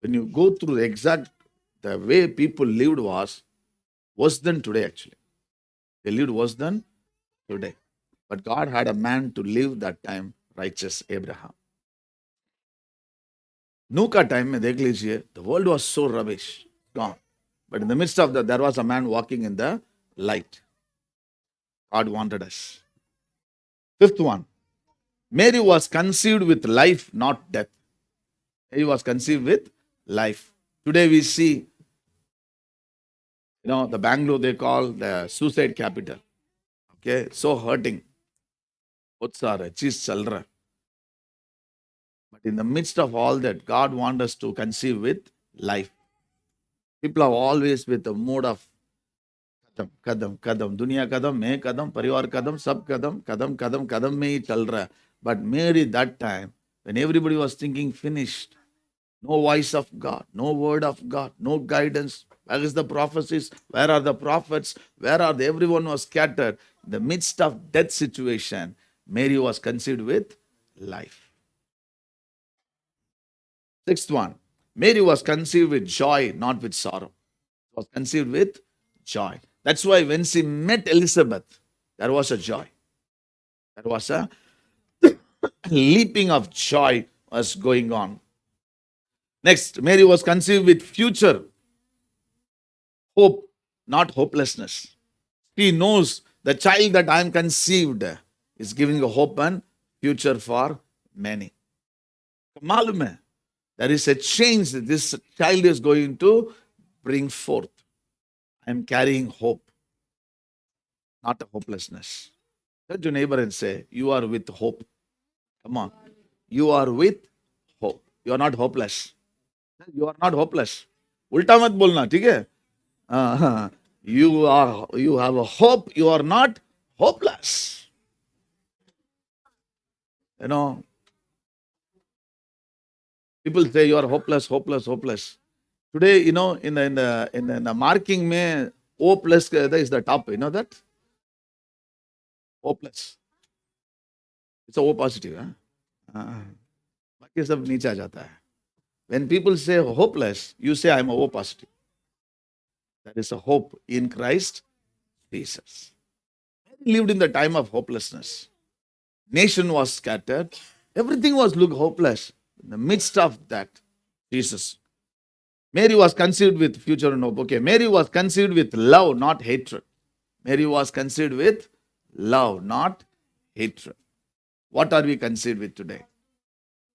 when you go through the way people lived was worse than today actually. They lived worse than today. But God had a man to live that time, righteous Abraham. Noah ka time mein dekh lijiye, the world was so rubbish, gone. But in the midst of that, there was a man walking in the light. God wanted us. Fifth one, Mary was conceived with life, not death. Mary was conceived with life. Today we see, the Bangalore they call the suicide capital. Okay, so hurting. बहुत सारा चीज चल रहा. But in the midst of all that, God wants us to conceive with life. People are always with a mode of कदम कदम कदम, दुनिया कदम, मैं कदम, परिवार कदम, सब कदम कदम कदम कदम में ही चल रहा है. But Mary, that time, when everybody was thinking finished, no voice of God, no word of God, no guidance. Where is the prophecies? Where are the prophets? Where are everyone was scattered? In the midst of death situation, Mary was conceived with life. Sixth one, Mary was conceived with joy, not with sorrow. Was conceived with joy. That's why when she met Elizabeth, there was a joy. There was a leaping of joy was going on. Next, Mary was conceived with future hope, not hopelessness. She knows the child that I am conceived is giving a hope and future for many. मालूम है, there is a change that this child is going to bring forth. I am carrying hope, not a hopelessness. Turn to your neighbor and say, you are with hope. Come on. You are with hope. You are not hopeless. You are not hopeless. उल्टा मत बोलना, ठीक है? You have a hope. You are not hopeless. You know, people say you are hopeless, hopeless, hopeless. Today, you know, in the marking में O plus is the top. You know that? O plus. It's a O positive. बाकी सब नीचे आ जाता है. When people say hopeless, you say I'm a O positive. There is a hope in Christ Jesus. He lived in the time of hopelessness. Nation was scattered. Everything was look hopeless. In the midst of that, Jesus. Mary was conceived with future and hope. Okay, Mary was conceived with love, not hatred. Mary was conceived with love, not hatred. What are we conceived with today?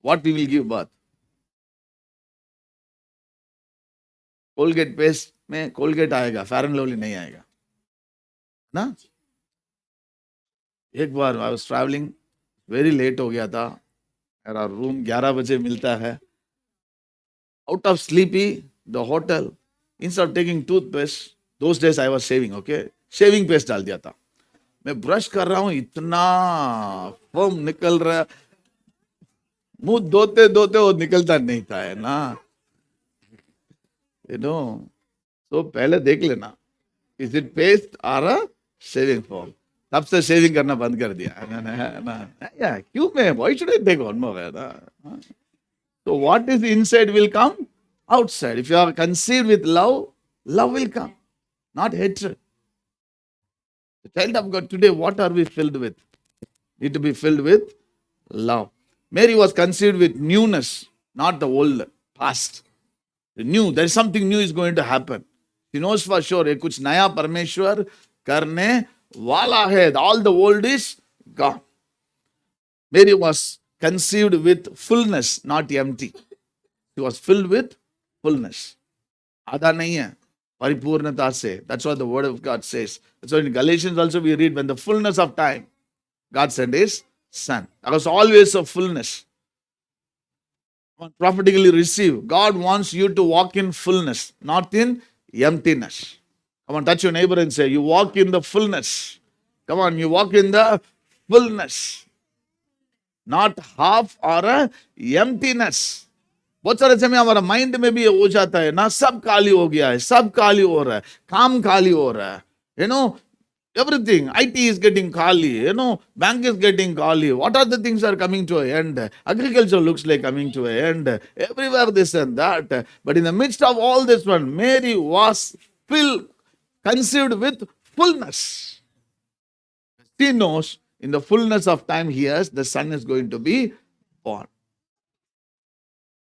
What we will give birth? Colgate paste में Colgate आएगा, fair and lovely नहीं आएगा ना. एक बार I was travelling, very late हो गया था. मेरा रूम 11 बजे मिलता है. Out of sleepy the hotel, instead of taking toothpaste, those days I was shaving. Okay, shaving paste डाल दिया था. मैं ब्रश कर रहा हूँ, इतना फोम निकल रहा है, मुंह धोते धोते वो निकलता नहीं था, है ना. You know, so पहले देख लेना, is it paste or a shaving foam? तब से शेविंग करना बंद कर दिया. क्यों मैं? Why should I take one more? So what is inside will come outside. If you are conceived with love, love will come, not hatred. The child of God today, what are we filled with? Need to be filled with love. Mary was conceived with newness, not the old past. New, there is something new is going to happen. She knows for sure, ये कुछ नया परमेश्वर करने वाला है. All the old is gone. Mary was conceived with fullness, not empty. She was filled with fullness. आधा नहीं है, परिपूर्णता से. That's what the word of God says. That's why in Galatians also we read, when the fullness of time, God sent His Son. There was always a fullness. Prophetically receive. God wants you to walk in fullness, not in emptiness. Come on, touch your neighbor and say, you walk in the fullness. Come on, you walk in the fullness. Not half or a emptiness. बहुत सारे समय हमारा mind में भी हो जाता है ना, सब खाली हो गया है, सब खाली हो रहा है, काम खाली हो रहा है. You know, everything, IT is getting khali, you know, bank is getting khali. What are the things are coming to an end? Agriculture looks like coming to an end. Everywhere this and that. But in the midst of all this one, Mary was conceived with fullness. She knows in the fullness of time here, the Son is going to be born.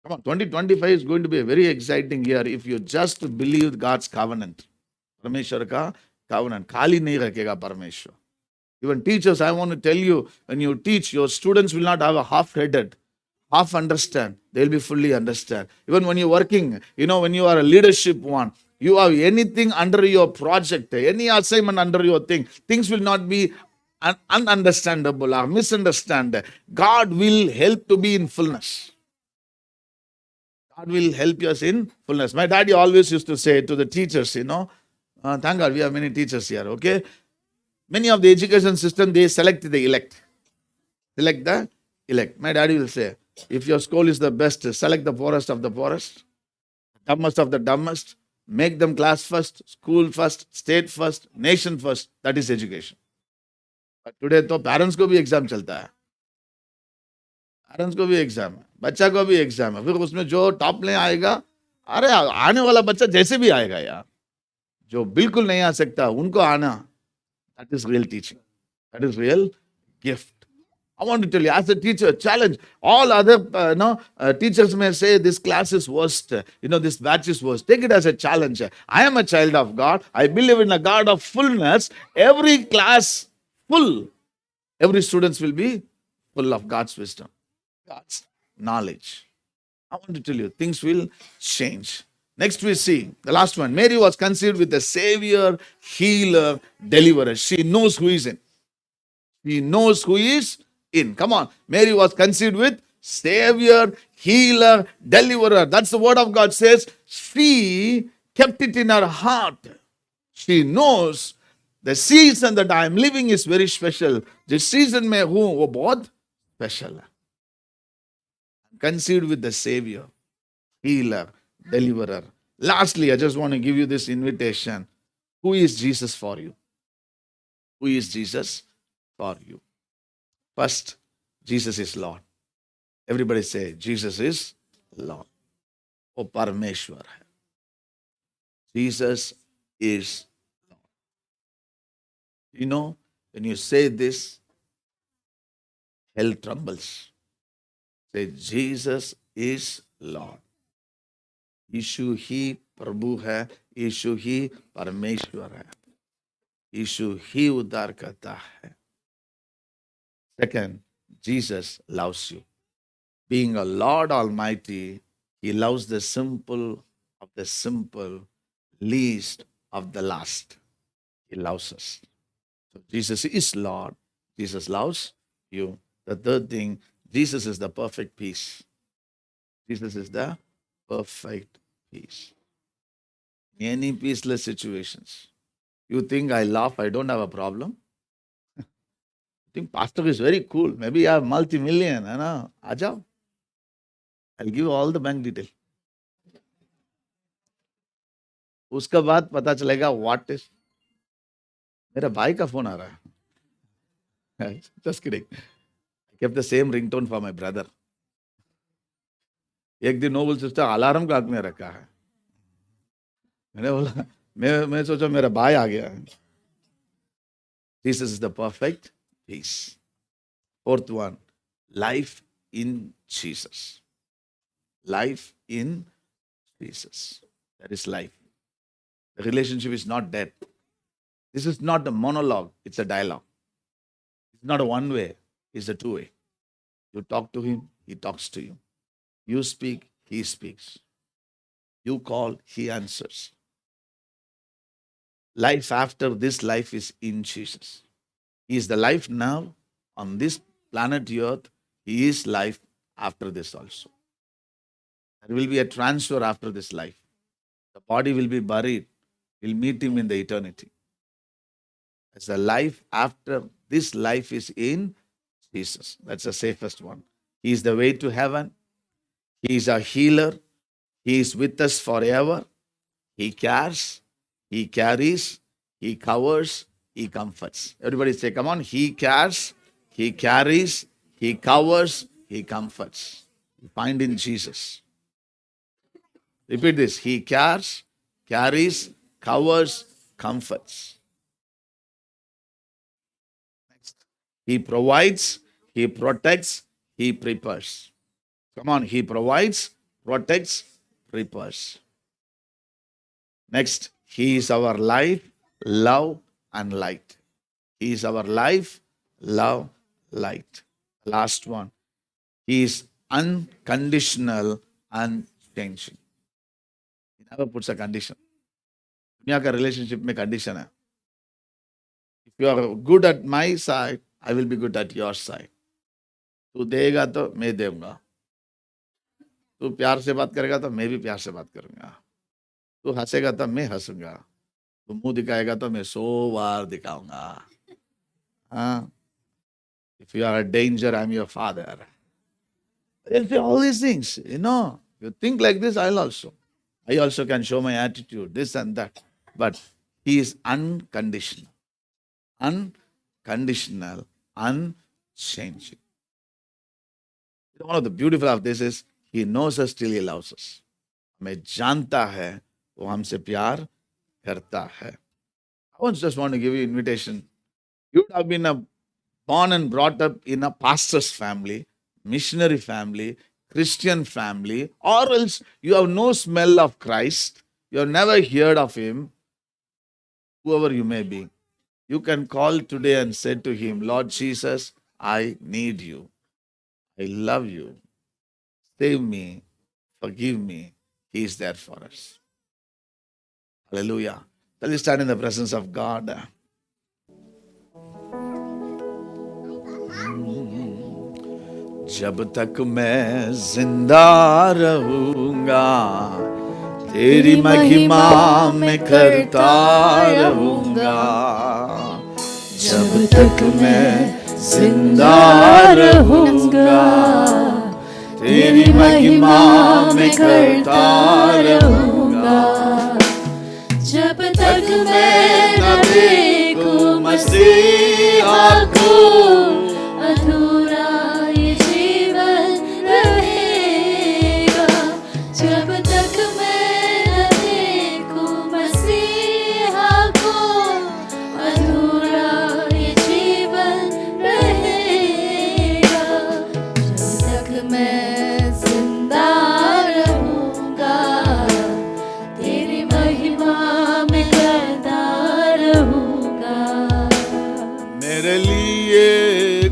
Come on, 2025 is going to be a very exciting year if you just believe God's covenant. Parmeshwar ka covenant. खाली नहीं रखेगा परमेश्वर. Even teachers, I want to tell you, when you teach, your students will not have a half-headed, half understand. They'll be fully understand. Even when you're working, you know, when you are a leadership one, you have anything under your project, any assignment under your thing, things will not be ununderstandable or misunderstand. God will help to be in fullness. God will help us in fullness. My daddy always used to say to the teachers, you know, Thank God we have many teachers here, okay? Many of the education system, they select the elect. Select the elect. My daddy will say, if your school is the best, select the poorest of the poorest, dumbest of the dumbest, make them class first, school first, state first, nation first. That is education. But today तो parents को भी exam चलता है, parents को भी exam है, बच्चा को भी एग्जाम है, फिर उसमें जो टॉप में आएगा, अरे आने वाला बच्चा जैसे भी आएगा यार, जो बिल्कुल नहीं आ सकता उनको आना, that is real teaching, that is real gift. I want to tell you, as a teacher, challenge all other teachers may say this class is worst, this batch is worst. Take it as a challenge. I am a child of God. I believe in a God of fullness. Every class full, every students will be full of God's wisdom, God's knowledge. I want to tell you, things will change. Next we see the last one. Mary was conceived with a savior, healer, deliverer. She knows who is in. He knows who is in. Come on. Mary was conceived with Savior, Healer, Deliverer. That's the word of God says. She kept it in her heart. She knows the season that I am living is very special. This season mein hu, wo bahut special hai. Conceived with the Savior, Healer, Deliverer. Lastly, I just want to give you this invitation. Who is Jesus for you? Who is Jesus for you? First, Jesus is Lord. Everybody say, Jesus is Lord. Oh, Parameshwar hai. Jesus is Lord. You know, when you say this, hell trembles. Say, Jesus is Lord. यीशु ही प्रभु है, यीशु ही परमेश्वर है, यीशु ही उद्धार करता है. Second, Jesus loves you. Being a Lord Almighty, He loves the simple of the simple, least of the last. He loves us. So Jesus is Lord. Jesus loves you. The third thing, Jesus is the perfect peace. Jesus is the perfect peace. Any peaceless situations. You think I laugh, I don't have a problem? think pastor is very cool. Maybe you have multi-million, है ना? आ जाओ. I'll give you all the bank detail. उसका बाद पता चलेगा what is. मेरा भाई का फोन आ रहा है. Just kidding. I kept the same ringtone for my brother. एक दिन नोबल सिस्टर अलार्म क्लॉक में रखा है. मैंने बोला मैं सोचा मेरा भाई आ गया. Jesus is the perfect peace. Fourth one, life in Jesus. Life in Jesus. That is life. The relationship is not dead. This is not a monologue, it's a dialogue. It's not a one way, it's a two way. You talk to him, he talks to you. You speak, he speaks. You call, he answers. Life after this life is in Jesus. He is the life now on this planet Earth. He is life after this also. There will be a transfer after this life. The body will be buried. We'll meet him in the eternity. As the life after this life is in Jesus. That's the safest one. He is the way to heaven. He is a healer. He is with us forever. He cares. He carries. He covers. He comforts. Everybody say, come on. He cares. He carries. He covers. He comforts. You find in Jesus. Repeat this. He cares, carries, covers, comforts. Next. He provides, he protects, he prepares. Come on. He provides, protects, prepares. Next. He is our life, love, and light. He is our life, love, light. Last one. He is unconditional and changing. He never puts a condition. दुनिया का relationship में condition है. If you are good at my side, I will be good at your side. तू देगा तो मैं दूंगा. तू प्यार से बात करेगा तो मैं भी प्यार से बात करूंगा. तू हंसेगा तो मैं हंसूंगा. तो मुंह दिखाएगा तो मैं 100 बार दिखाऊंगा. हाँ. If you are a danger, I'm your father. They'll say all these things. You think like this, I also can show my attitude, this and that. But he is unconditional. Unconditional, unchanging. One of the beautiful of this is he knows us till he loves us. हमें जानता है वो हमसे प्यार करता है. I just want to give you invitation. You would have been born and brought up in a pastor's family, missionary family, Christian family, or else you have no smell of Christ. You have never heard of him, whoever you may be. You can call today and say to him, Lord Jesus, I need you. I love you. Save me. Forgive me. He is there for us. Hallelujah. Shall we stand in the presence of God? जब तक मैं जिंदा रहूंगा तेरी महिमा में करता रहूंगा. जब तक मैं जिंदा रहूंगा तेरी महिमा में करता रहूंगा. जब तक मैं न देखूं मसीहा को अधूरा ये जीवन रहेगा. जब तक मैं न देखूं मसीहा को अधूरा ये जीवन रहेगा. जब तक मैं जिंदा रहूंगा तेरी महिमा में करता रहूंगा. मेरे लिए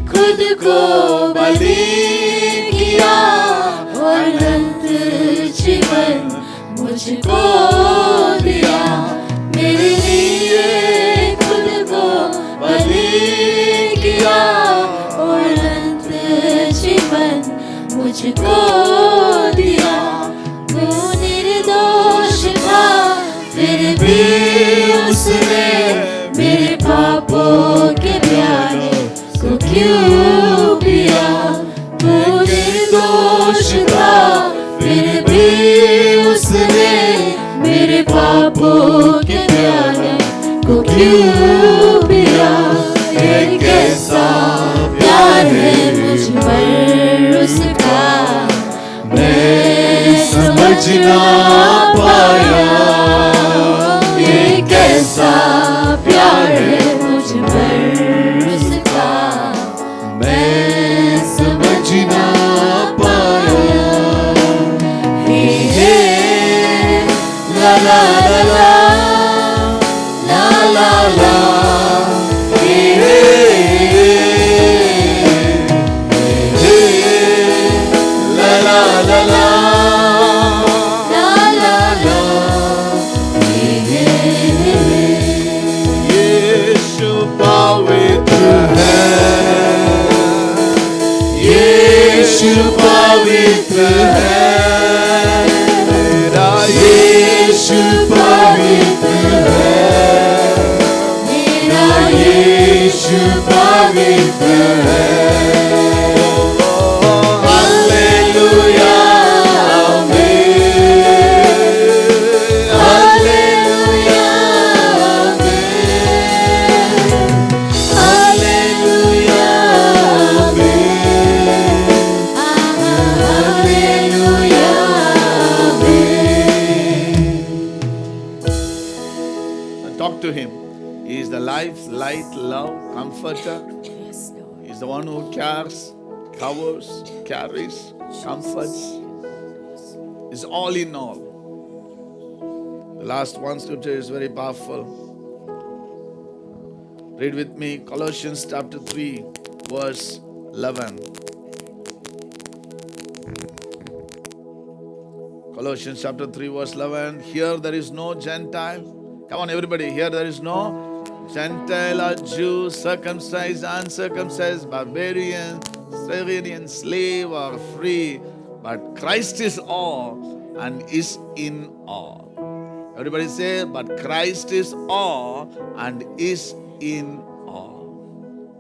खुद को बलि किया और अनंत जीवन मुझको दिया. मेरे लिए खुद को बलि किया और अनंत जीवन मुझको दिया. वो निर्दोष था फिर भी उसने मेरे पापों के प्याले को क्यों पिया. वो निर्दोष था फिर भी उसने मेरे पापों के प्याले को क्यों पिया. ये कैसा प्यार है मुझ पर उसका मैं समझ ना पाया. ये कैसा प्यार है मुझ पर उसका मैं समझ ना पाया. हे ला ला ला ला ला ला हे ला ला ला ला यीशु पवित्र है. यीशु पवित्र है. मेरा यीशु पवित्र है. मेरा यीशु पवित्र है. हालेलुया आमीन. हालेलुया आमीन. हालेलुया आमीन. हालेलुया आमीन. Talk to him. He is the life, light, love, comforter. He is the one who cares, covers, carries, comforts. Is all in all. The last one scripture is very powerful. Read with me Colossians chapter 3, verse 11. Colossians chapter 3, verse 11. Here there is no Gentile. Come on, everybody. Here there is no Gentile or Jew, circumcised, uncircumcised, barbarian, Syrian, slave or free. But Christ is all and is in all. Everybody say, but Christ is all and is in all.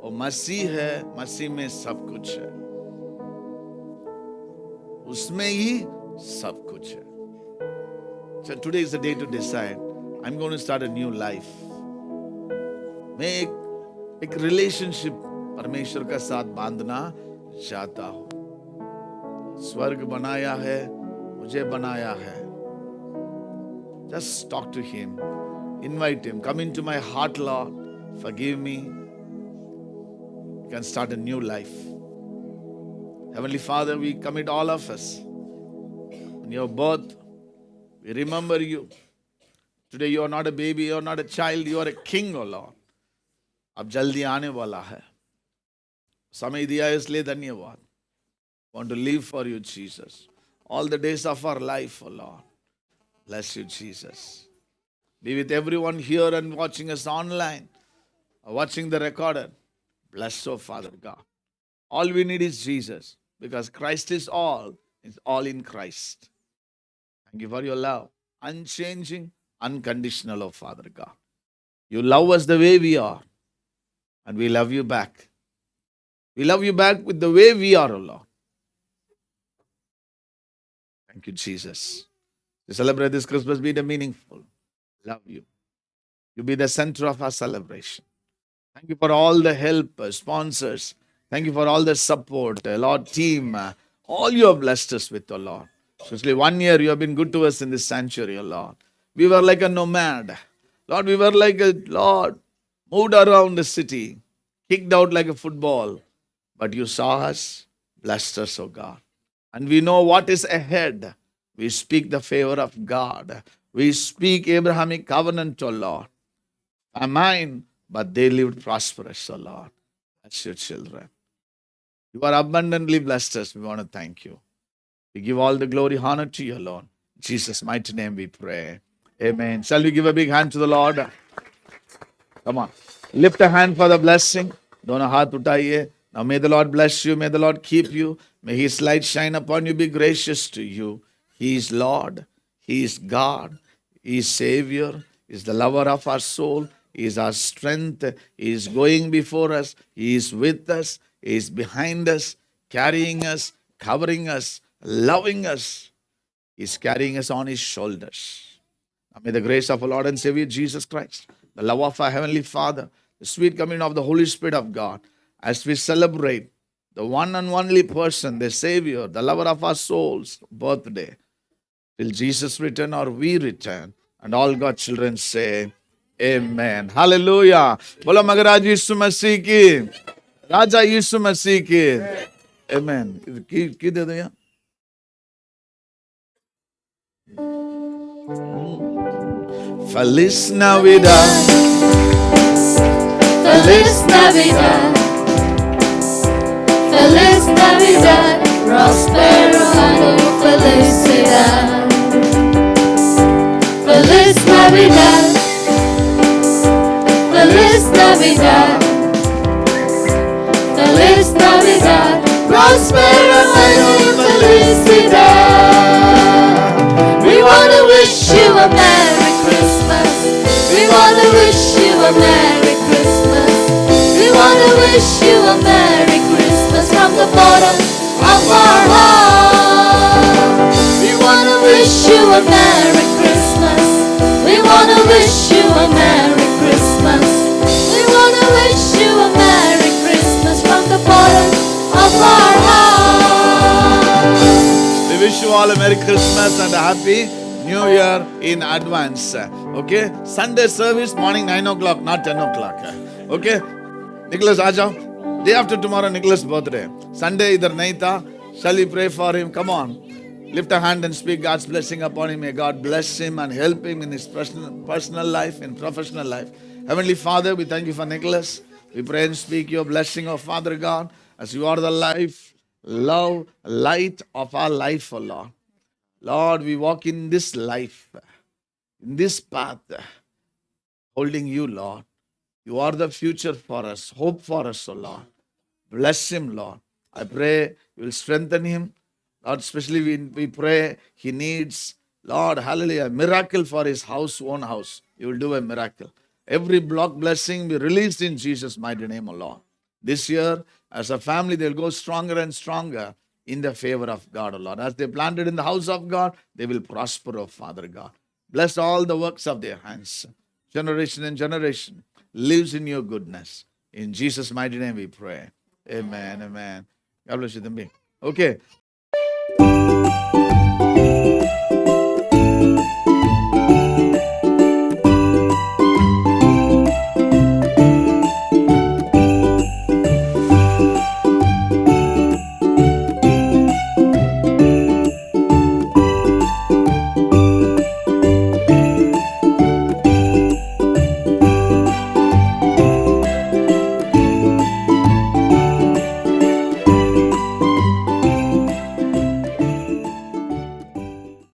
वो मसीह है, मसीह में सब कुछ है, उसमें ही सब कुछ है. So today is the day to decide. I'm going to start a new life. मैं एक रिलेशनशिप परमेश्वर का साथ बांधना चाहता हूं. स्वर्ग बनाया है, मुझे बनाया है. Just talk to him. Invite him. Come into my heart, Lord. Forgive me. You can start a new life. Heavenly Father, we commit all of us. On your birth, we remember you. Today you are not a baby, you are not a child, you are a king, O Lord. अब जल्दी आने वाला है. समय दिया है इसलिए धन्यवाद. Want to live for you, Jesus. All the days of our life, O Lord. Bless you, Jesus. Be with everyone here and watching us online, or watching the recorded. Bless, oh Father God. All we need is Jesus, because Christ is all. It's all in Christ. Thank you for your love. Unchanging, unconditional, oh Father God. You love us the way we are, and we love you back. We love you back with the way we are, oh Lord. Thank you, Jesus. To celebrate this Christmas, be the meaningful. Love you. You be the center of our celebration. Thank you for all the help, sponsors. Thank you for all the support, Lord, team. All you have blessed us with, oh Lord. Especially 1 year, you have been good to us in this sanctuary, oh Lord. We were like a nomad. Lord, we were like a, Lord, moved around the city, kicked out like a football. But you saw us, blessed us, oh God. And we know what is ahead. We speak the favor of God. We speak Abrahamic covenant, O Lord. Famine, but they lived prosperous, O Lord. That's your children. You are abundantly blessed us. We want to thank you. We give all the glory, honor to you, Lord. In Jesus' mighty name we pray. Amen. Shall we give a big hand to the Lord? Come on. Lift a hand for the blessing. Dono haath utaiye. Now may the Lord bless you. May the Lord keep you. May His light shine upon you, be gracious to you. He is Lord. He is God. He is Savior. He is the lover of our soul. He is our strength. He is going before us. He is with us. He is behind us, carrying us, covering us, loving us. He is carrying us on His shoulders. Now may the grace of our Lord and Savior Jesus Christ, the love of our Heavenly Father, the sweet communion of the Holy Spirit of God, as we celebrate the one and only person, the Savior, the lover of our souls, birthday, till Jesus return or we return. And all God's children say, Amen. Hallelujah. Bolo Maharaj Yishu Masih ki, Raja Yishu Masih ki. Amen. की दे दो यहाँ. Feliz Navidad. Feliz Navidad. Feliz Navidad. Prospero año y felicidad. Feliz Navidad. Feliz Navidad. Feliz Navidad. Prospero año y felicidad. We want to wish you a Merry Christmas. We want to wish you a Merry Christmas. We want to wish you a Merry Christmas from the bottom of our heart. We want to wish you a Merry Christmas. We want to wish you a Merry Christmas. We want to wish you a Merry Christmas from the bottom of our heart. We wish you all a Merry Christmas and a Happy New Year in advance. Okay? Sunday service morning 9 o'clock, not 10 o'clock. Okay? Nicholas, Aja. Day after tomorrow, Nicholas' birthday. Sunday, either nahi tha. Shall we pray for him? Come on. Lift a hand and speak God's blessing upon him. May God bless him and help him in his personal life and professional life. Heavenly Father, we thank you for Nicholas. We pray and speak your blessing, oh Father God, as you are the life, love, light of our life, oh Lord. Lord, we walk in this life, in this path, holding you, Lord. You are the future for us, hope for us, oh Lord. Bless him, Lord. I pray you will strengthen him. Lord, especially we pray he needs Lord, hallelujah, miracle for his house, own house. You will do a miracle. Every block blessing be released in Jesus' mighty name, O Lord. This year, as a family, they'll go stronger and stronger in the favor of God, O Lord. As they planted in the house of God, they will prosper, O Father God. Bless all the works of their hands. Generation and generation lives in your goodness. In Jesus' mighty name we pray. Amen, amen. God bless you, Thambi. Okay.